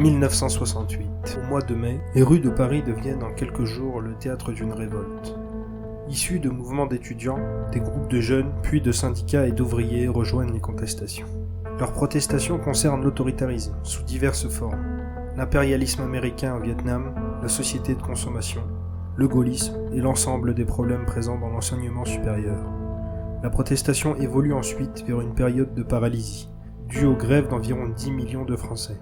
1968. Au mois de mai, les rues de Paris deviennent en quelques jours le théâtre d'une révolte. Issus de mouvements d'étudiants, des groupes de jeunes, puis de syndicats et d'ouvriers rejoignent les contestations. Leurs protestations concernent l'autoritarisme, sous diverses formes. L'impérialisme américain au Vietnam, la société de consommation, le gaullisme et l'ensemble des problèmes présents dans l'enseignement supérieur. La protestation évolue ensuite vers une période de paralysie, due aux grèves d'environ 10 millions de Français.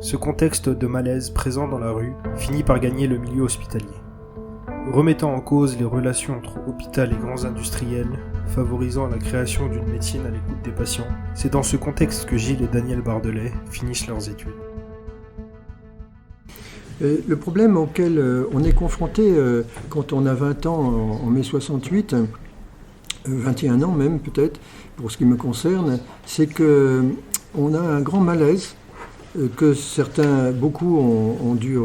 Ce contexte de malaise présent dans la rue finit par gagner le milieu hospitalier. Remettant en cause les relations entre hôpital et grands industriels, favorisant la création d'une médecine à l'écoute des patients, c'est dans ce contexte que Gilles et Daniel Bardelet finissent leurs études. Le problème auquel on est confronté quand on a 20 ans en mai 68, 21 ans même peut-être, pour ce qui me concerne, c'est qu'on a un grand malaise que beaucoup ont dû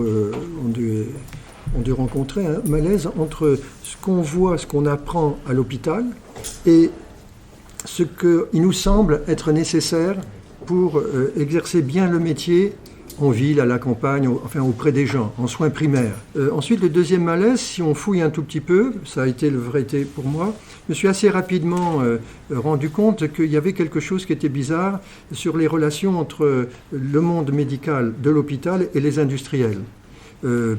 rencontrer, un malaise entre ce qu'on voit, ce qu'on apprend à l'hôpital et ce qu'il nous semble être nécessaire pour exercer bien le métier en ville, à la campagne, auprès des gens, en soins primaires. Ensuite, le deuxième malaise, si on fouille un tout petit peu, ça a été le vrai été pour moi, je me suis assez rapidement rendu compte qu'il y avait quelque chose qui était bizarre sur les relations entre le monde médical de l'hôpital et les industriels.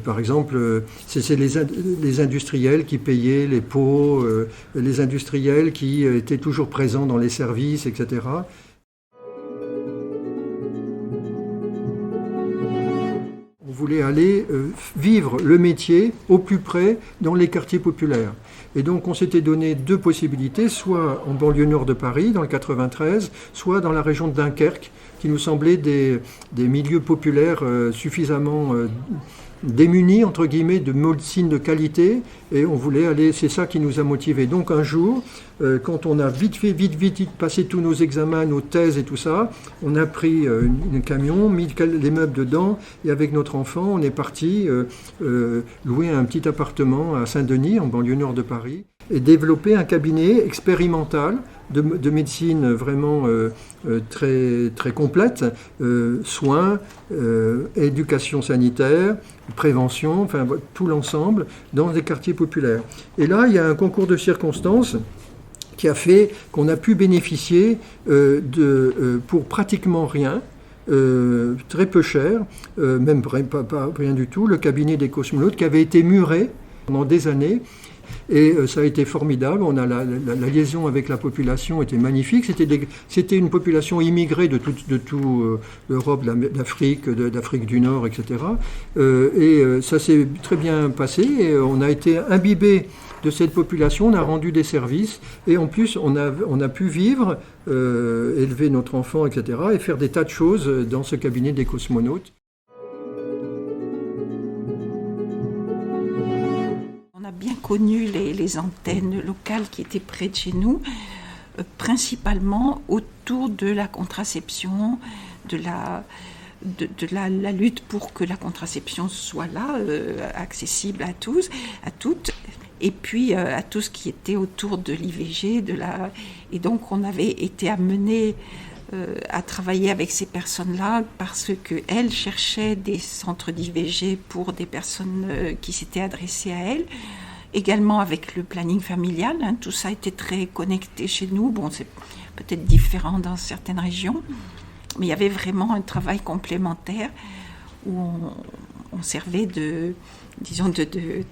Par exemple, c'est les industriels qui payaient les pots, les industriels qui étaient toujours présents dans les services, etc. On voulait aller vivre le métier au plus près dans les quartiers populaires. Et donc on s'était donné deux possibilités, soit en banlieue nord de Paris, dans le 93, soit dans la région de Dunkerque, qui nous semblaient des milieux populaires suffisamment démunis, entre guillemets, de médecine de qualité, et on voulait aller, c'est ça qui nous a motivés. Donc un jour, quand on a vite passé tous nos examens, nos thèses et tout ça, on a pris un camion, mis les meubles dedans, et avec notre enfant, on est parti louer un petit appartement à Saint-Denis, en banlieue nord de Paris, et développer un cabinet expérimental de médecine vraiment très, très complète, soins, éducation sanitaire, prévention, enfin tout l'ensemble dans des quartiers populaires. Et là, il y a un concours de circonstances qui a fait qu'on a pu bénéficier pour pratiquement rien, très peu cher, même pas rien du tout, le cabinet des cosmonautes qui avait été muré pendant des années. Et ça a été formidable, la liaison avec la population était magnifique, c'était une population immigrée de toute l'Europe, d'Afrique du Nord, etc. Et ça s'est très bien passé, et on a été imbibé de cette population, on a rendu des services, et en plus on a pu vivre, élever notre enfant, etc., et faire des tas de choses dans ce cabinet des cosmonautes. On a bien connu les antennes locales qui étaient près de chez nous, principalement autour de la contraception, de la lutte pour que la contraception soit là, accessible à tous, à toutes, et puis à tout ce qui était autour de l'IVG, et donc on avait été amenés à travailler avec ces personnes-là parce qu'elles cherchaient des centres d'IVG pour des personnes qui s'étaient adressées à elles. Également avec le planning familial, tout ça était très connecté chez nous. Bon, c'est peut-être différent dans certaines régions, mais il y avait vraiment un travail complémentaire où on servait de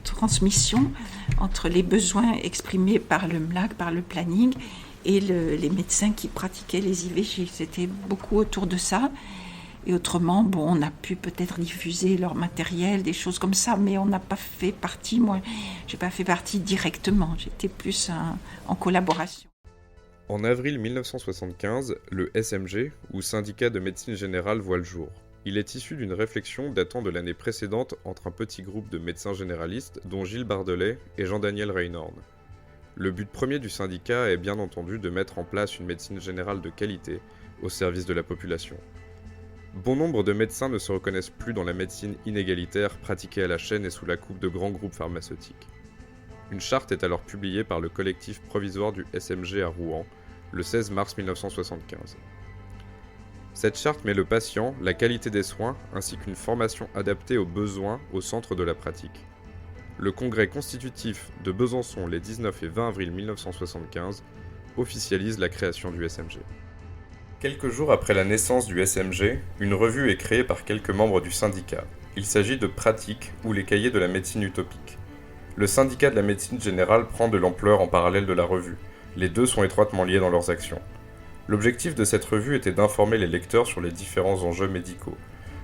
transmission entre les besoins exprimés par le MLAC, par le planning, et les médecins qui pratiquaient les IVG. C'était beaucoup autour de ça. Et autrement, on a pu peut-être diffuser leur matériel, des choses comme ça, mais on n'a pas fait partie, moi, j'ai pas fait partie directement, j'étais plus en collaboration. En avril 1975, le SMG, ou Syndicat de médecine générale, voit le jour. Il est issu d'une réflexion datant de l'année précédente entre un petit groupe de médecins généralistes, dont Gilles Bardelet et Jean-Daniel Reynord. Le but premier du syndicat est bien entendu de mettre en place une médecine générale de qualité, au service de la population. Bon nombre de médecins ne se reconnaissent plus dans la médecine inégalitaire pratiquée à la chaîne et sous la coupe de grands groupes pharmaceutiques. Une charte est alors publiée par le collectif provisoire du SMG à Rouen, le 16 mars 1975. Cette charte met le patient, la qualité des soins, ainsi qu'une formation adaptée aux besoins au centre de la pratique. Le congrès constitutif de Besançon les 19 et 20 avril 1975 officialise la création du SMG. Quelques jours après la naissance du SMG, une revue est créée par quelques membres du syndicat. Il s'agit de Pratique ou les cahiers de la médecine utopique. Le syndicat de la médecine générale prend de l'ampleur en parallèle de la revue. Les deux sont étroitement liés dans leurs actions. L'objectif de cette revue était d'informer les lecteurs sur les différents enjeux médicaux.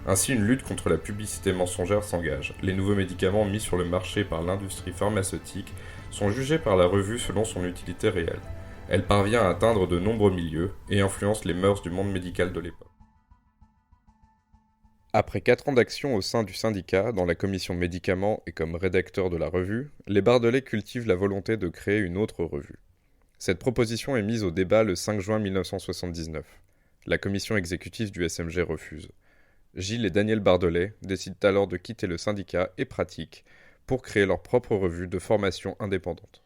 Ainsi, une lutte contre la publicité mensongère s'engage. Les nouveaux médicaments mis sur le marché par l'industrie pharmaceutique sont jugés par la revue selon son utilité réelle. Elle parvient à atteindre de nombreux milieux et influence les mœurs du monde médical de l'époque. Après 4 ans d'action au sein du syndicat, dans la commission médicaments et comme rédacteur de la revue, les Bardelais cultivent la volonté de créer une autre revue. Cette proposition est mise au débat le 5 juin 1979. La commission exécutive du SMG refuse. Gilles et Daniel Bardelais décident alors de quitter le syndicat et Pratique pour créer leur propre revue de formation indépendante.